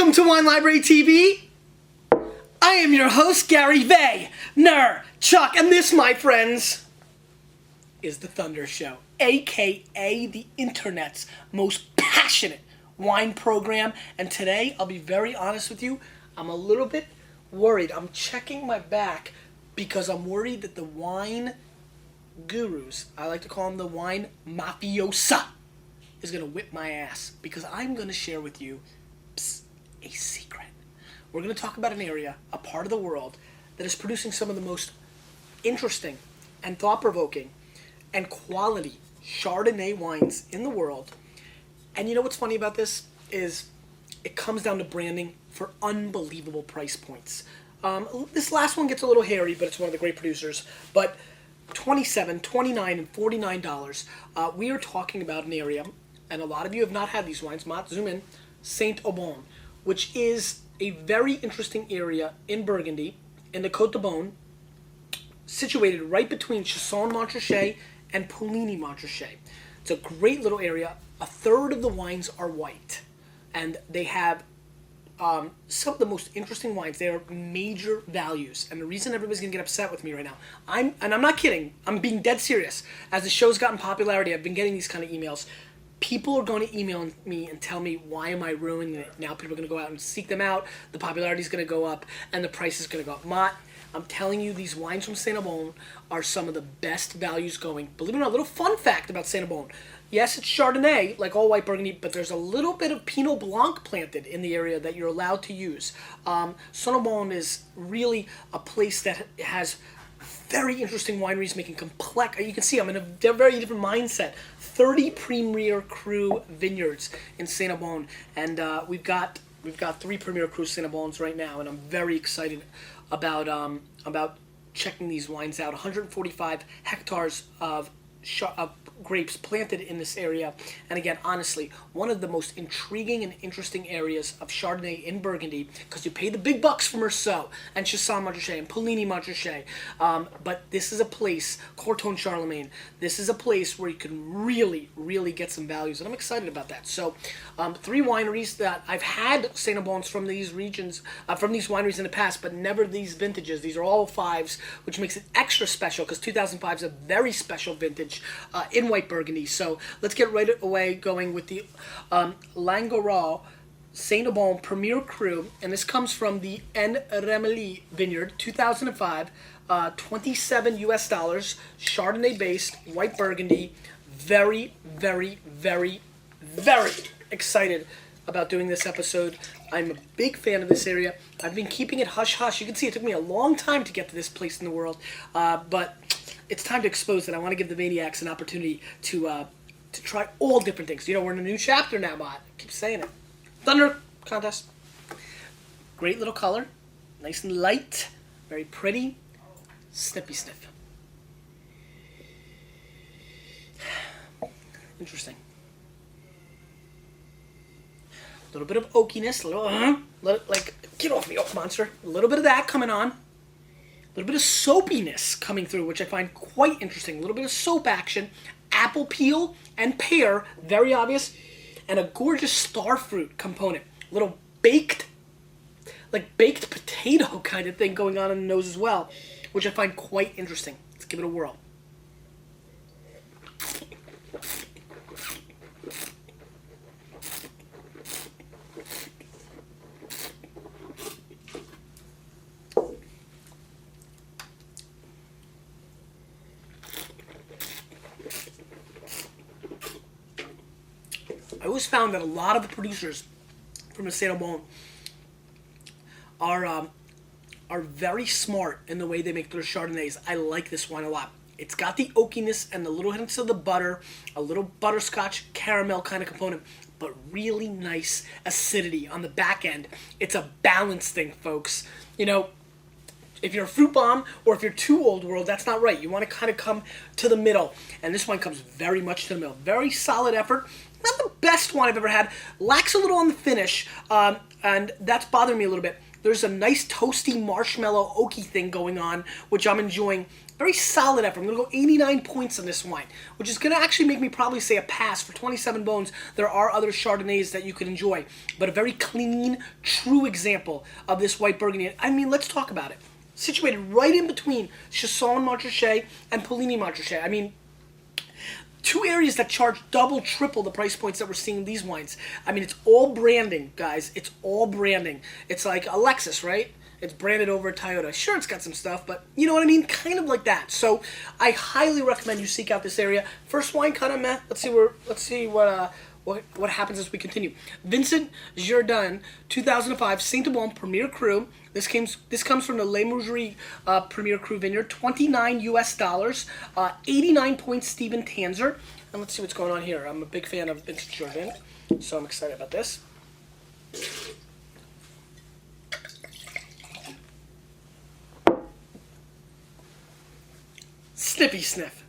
Welcome to Wine Library TV. I am your host, Gary Vay, Chuck, and this, my friends, is The Thunder Show, aka the internet's most passionate wine program. And today, I'll be very honest with you, I'm a little bit worried. I'm checking my back because I'm worried that the wine gurus, I like to call them the wine mafiosa, is going to whip my ass because I'm going to share with you a secret. We're going to talk about an area, a part of the world, that is producing some of the most interesting and thought-provoking and quality Chardonnay wines in the world. And you know what's funny about this is it comes down to branding for unbelievable price points. This last one gets a little hairy, but it's one of the great producers. But $27, $29, and $49. We are talking about an area, and a lot of you have not had these wines. Matt, zoom in. Saint-Aubin, which is a very interesting area in Burgundy, in the Côte de Beaune, situated right between Chassagne-Montrachet and Puligny-Montrachet. It's a great little area. A third of the wines are white, and they have some of the most interesting wines. They are major values, and the reason everybody's gonna get upset with me right now, I'm not kidding. I'm being dead serious. As the show's gotten popularity, I've been getting these kind of emails. People are going to email me and tell me, why am I ruining it? Now people are going to go out and seek them out. The popularity is going to go up, and the price is going to go up. Mott, I'm telling you, these wines from Saint-Aubin are some of the best values going. Believe it or not, a little fun fact about Saint-Aubin. Yes, it's Chardonnay, like all white Burgundy, but there's a little bit of Pinot Blanc planted in the area that you're allowed to use. Saint-Aubin is really a place that has very interesting wineries making complex. You can see I'm in a very different mindset. 30 Premier Cru vineyards in Saint-Aubin, and we've got 3 Premier Cru Saint-Aubins right now, and I'm very excited about checking these wines out. 145 hectares of grapes planted in this area, and again, honestly, one of the most intriguing and interesting areas of Chardonnay in Burgundy, because you pay the big bucks for Meursault and Chassagne-Montrachet and Puligny-Montrachet, but this is a place, Corton-Charlemagne, this is a place where you can really get some values, and I'm excited about that. So 3 wineries that I've had Saint-Aubins from these regions, from these wineries in the past, but never these vintages. These are all 5s, which makes it extra special because 2005 is a very special vintage in white Burgundy. So let's get right away going with the Langoral Saint-Aubin Premier Cru, and this comes from the En Remilly Vineyard, 2005, $27 US, Chardonnay based, white Burgundy. Very excited about doing this episode. I'm a big fan of this area. I've been keeping it hush-hush. You can see it took me a long time to get to this place in the world, but it's time to expose it. I want to give the maniacs an opportunity to try all different things. You know, we're in a new chapter now, Mott. I keep saying it. Thunder contest. Great little color. Nice and light. Very pretty. Snippy sniff. Interesting. A little bit of oakiness. Like, get off me, oak monster. A little bit of that coming on. A little bit of soapiness coming through, which I find quite interesting. A little bit of soap action. Apple peel and pear, very obvious. And a gorgeous starfruit component. A little baked potato kind of thing going on in the nose as well, which I find quite interesting. Let's give it a whirl. I always found that a lot of the producers from the Saint-Aubin are very smart in the way they make their Chardonnays. I like this wine a lot. It's got the oakiness and the little hints of the butter, a little butterscotch caramel kind of component, but really nice acidity on the back end. It's a balance thing, folks. You know, if you're a fruit bomb or if you're too old world, that's not right. You want to kind of come to the middle, and this wine comes very much to the middle. Very solid effort. Not the best wine I've ever had. Lacks a little on the finish, and that's bothering me a little bit. There's a nice toasty marshmallow oaky thing going on, which I'm enjoying. Very solid effort. I'm going to go 89 points on this wine, which is going to actually make me probably say a pass. For 27 bones, there are other Chardonnays that you could enjoy, but a very clean, true example of this white Burgundy. I mean, let's talk about it. Situated right in between Chassagne-Montrachet and Puligny-Montrachet. I mean, two areas that charge double, triple the price points that we're seeing in these wines. I mean, it's all branding, guys. It's all branding. It's like a Lexus, right? It's branded over a Toyota. Sure, it's got some stuff, but you know what I mean? Kind of like that. So I highly recommend you seek out this area. First wine, kind of meh. Let's see what happens as we continue. Vincent Girardin, 2005, Saint-Aubin Premier Cru. This comes from the Les Mougeries Premier Cru Vineyard. $29 US, 89 points. Steven Tanzer. And let's see what's going on here. I'm a big fan of Vincent Girardin, so I'm excited about this. Snippy sniff.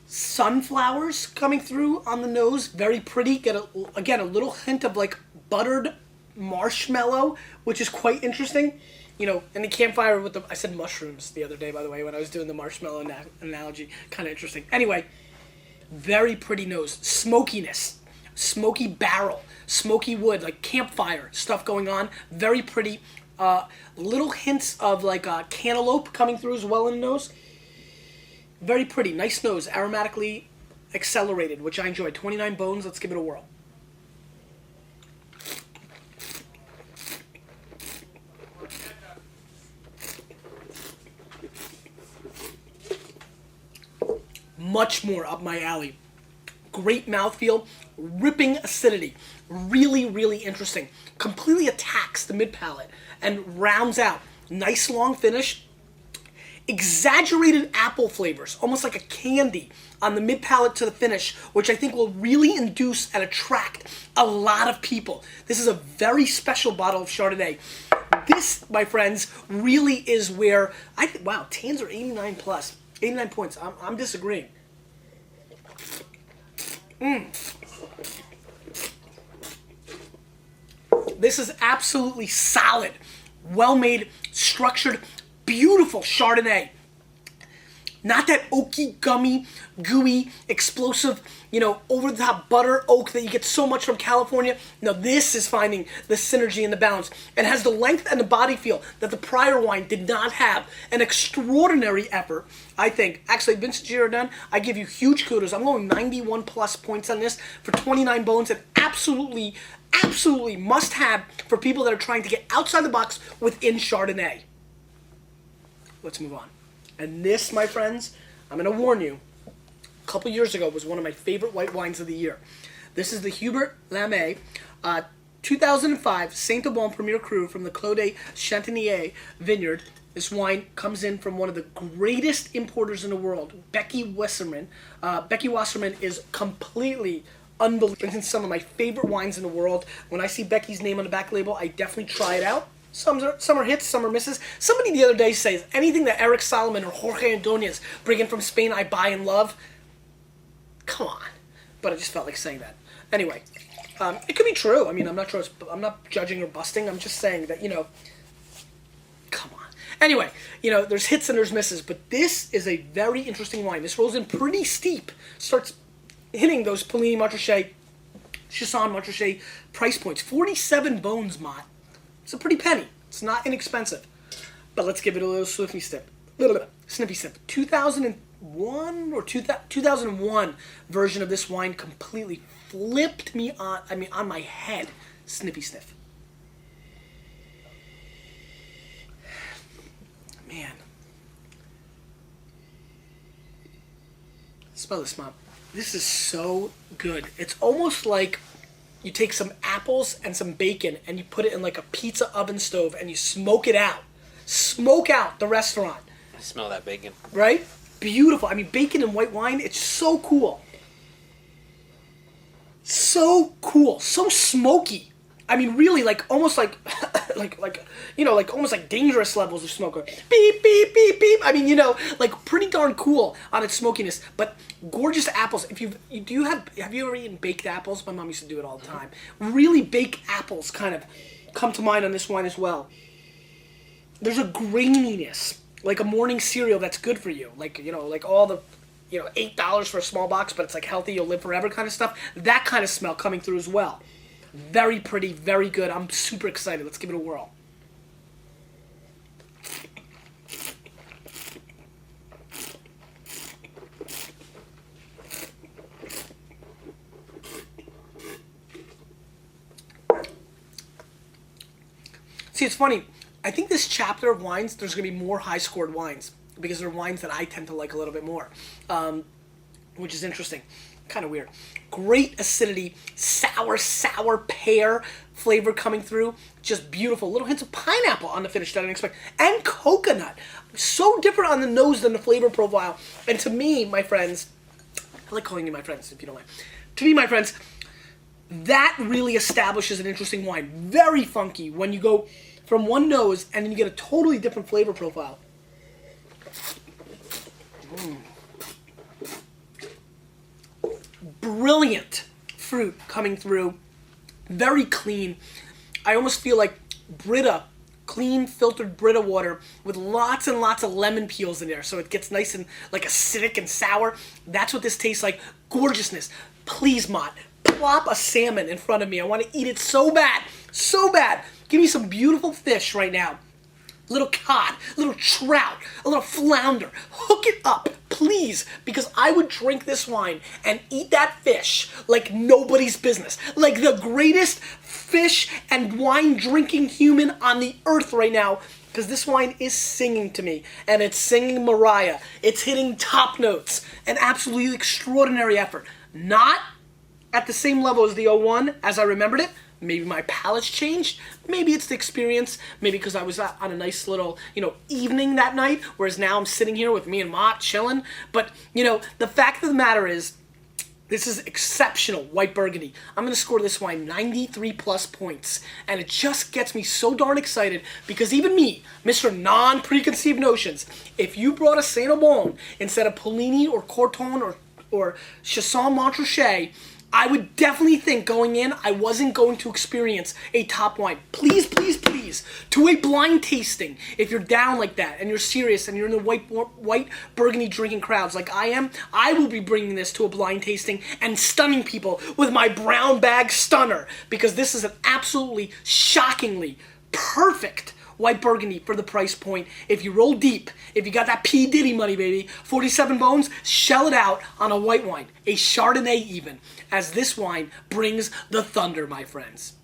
Sunflowers coming through on the nose, very pretty. Get again a little hint of like buttered marshmallow, which is quite interesting. You know, and the campfire with I said mushrooms the other day, by the way, when I was doing the marshmallow analogy. Kind of interesting. Anyway, very pretty nose. Smokiness. Smoky barrel. Smoky wood, like campfire stuff going on. Very pretty. Little hints of like cantaloupe coming through as well in the nose. Very pretty. Nice nose. Aromatically accelerated, which I enjoy. 29 bones. Let's give it a whirl. Much more up my alley. Great mouthfeel, ripping acidity. Really, really interesting. Completely attacks the mid-palate and rounds out. Nice long finish. Exaggerated apple flavors, almost like a candy on the mid-palate to the finish, which I think will really induce and attract a lot of people. This is a very special bottle of Chardonnay. This, my friends, really is where wow, Tans are 89 plus. 89 points. I'm disagreeing. This is absolutely solid, well-made, structured, beautiful Chardonnay. Not that oaky, gummy, gooey, explosive, you know, over-the-top butter oak that you get so much from California. No, this is finding the synergy and the balance. It has the length and the body feel that the prior wine did not have. An extraordinary effort, I think. Actually, Vincent Girardin, I give you huge kudos. I'm going 91 plus points on this for 29 bones. And absolutely, absolutely must have for people that are trying to get outside the box within Chardonnay. Let's move on. And this, my friends, I'm going to warn you, a couple years ago was one of my favorite white wines of the year. This is the Hubert Lamy 2005 Saint-Aubin Premier Cru from the Clos de Chantigny Vineyard. This wine comes in from one of the greatest importers in the world, Becky Wasserman. Becky Wasserman is completely unbelievable. It's some of my favorite wines in the world. When I see Becky's name on the back label, I definitely try it out. Some are hits, some are misses. Somebody the other day says, anything that Eric Solomon or Jorge Ordóñez bring in from Spain, I buy and love. Come on. But I just felt like saying that. Anyway, it could be true. I mean, I'm not judging or busting. I'm just saying that, you know, come on. Anyway, you know, there's hits and there's misses. But this is a very interesting wine. This rolls in pretty steep. Starts hitting those Puligny-Montrachet, Chassagne-Montrachet price points. 47 bones, Mott. It's a pretty penny. It's not inexpensive. But let's give it a little sniffy sip. Snippy sip. 2001 or 2001 version of this wine completely flipped me on my head. Snippy sniff. Man. Smell this, Mom. This is so good. It's almost like you take some apples and some bacon and you put it in like a pizza oven stove and you smoke it out. Smoke out the restaurant. I smell that bacon. Right? Beautiful. I mean, bacon and white wine, it's so cool. So cool. So smoky. I mean, really, like, almost like like almost like dangerous levels of smoke. Beep, beep, beep, beep. I mean, like pretty darn cool on its smokiness, but gorgeous apples. Have you ever eaten baked apples? My mom used to do it all the time. Really baked apples kind of come to mind on this wine as well. There's a graininess, like a morning cereal that's good for you. Like, like all the, $8 for a small box, but it's like healthy, you'll live forever kind of stuff. That kind of smell coming through as well. Very pretty, very good. I'm super excited. Let's give it a whirl. See, it's funny. I think this chapter of wines, there's going to be more high-scored wines because they're wines that I tend to like a little bit more, which is interesting. Kind of weird. Great acidity, sour pear flavor coming through. Just beautiful. Little hints of pineapple on the finish that I didn't expect. And coconut. So different on the nose than the flavor profile. And to me, my friends, I like calling you my friends if you don't mind. To me, my friends, that really establishes an interesting wine. Very funky when you go from one nose and then you get a totally different flavor profile. Brilliant fruit coming through. Very clean. I almost feel like Brita, clean filtered Brita water with lots and lots of lemon peels in there, so it gets nice and like acidic and sour. That's what this tastes like. Gorgeousness. Please, Mott, plop a salmon in front of me. I want to eat it so bad. So bad. Give me some beautiful fish right now. Little cod, little trout, a little flounder. Hook it up, please, because I would drink this wine and eat that fish like nobody's business. Like the greatest fish and wine drinking human on the earth right now, because this wine is singing to me, and it's singing Mariah. It's hitting top notes. An absolutely extraordinary effort. Not at the same level as the 01 as I remembered it. Maybe my palate's changed. Maybe it's the experience. Maybe because I was on a nice little, evening that night, whereas now I'm sitting here with me and Mott chilling. But, the fact of the matter is, this is exceptional white Burgundy. I'm going to score this wine 93 plus points. And it just gets me so darn excited because even me, Mr. Non-Preconceived Notions, if you brought a Saint-Aubin instead of Polini or Corton or Chasson Montrachet, I would definitely think going in, I wasn't going to experience a top wine. Please, please, please, to a blind tasting, if you're down like that and you're serious and you're in the white Burgundy drinking crowds like I am, I will be bringing this to a blind tasting and stunning people with my brown bag stunner because this is an absolutely shockingly perfect white Burgundy for the price point. If you roll deep, if you got that P. Diddy money, baby, 47 bones, shell it out on a white wine, a Chardonnay even, as this wine brings the thunder, my friends.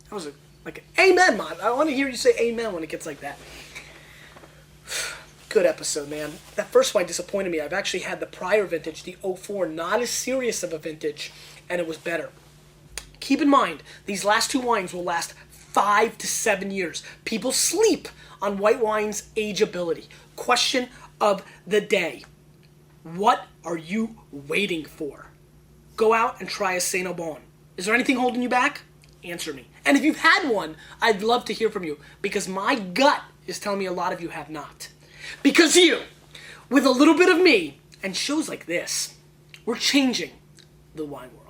That was like an amen, Mott. I want to hear you say amen when it gets like that. Good episode, man. That first wine disappointed me. I've actually had the prior vintage, the 04, not as serious of a vintage, and it was better. Keep in mind, these last two wines will last 5 to 7 years. People sleep on white wine's ageability. Question of the day. What are you waiting for? Go out and try a Saint-Aubin. Is there anything holding you back? Answer me. And if you've had one, I'd love to hear from you because my gut is telling me a lot of you have not. Because you, with a little bit of me and shows like this, we're changing the wine world.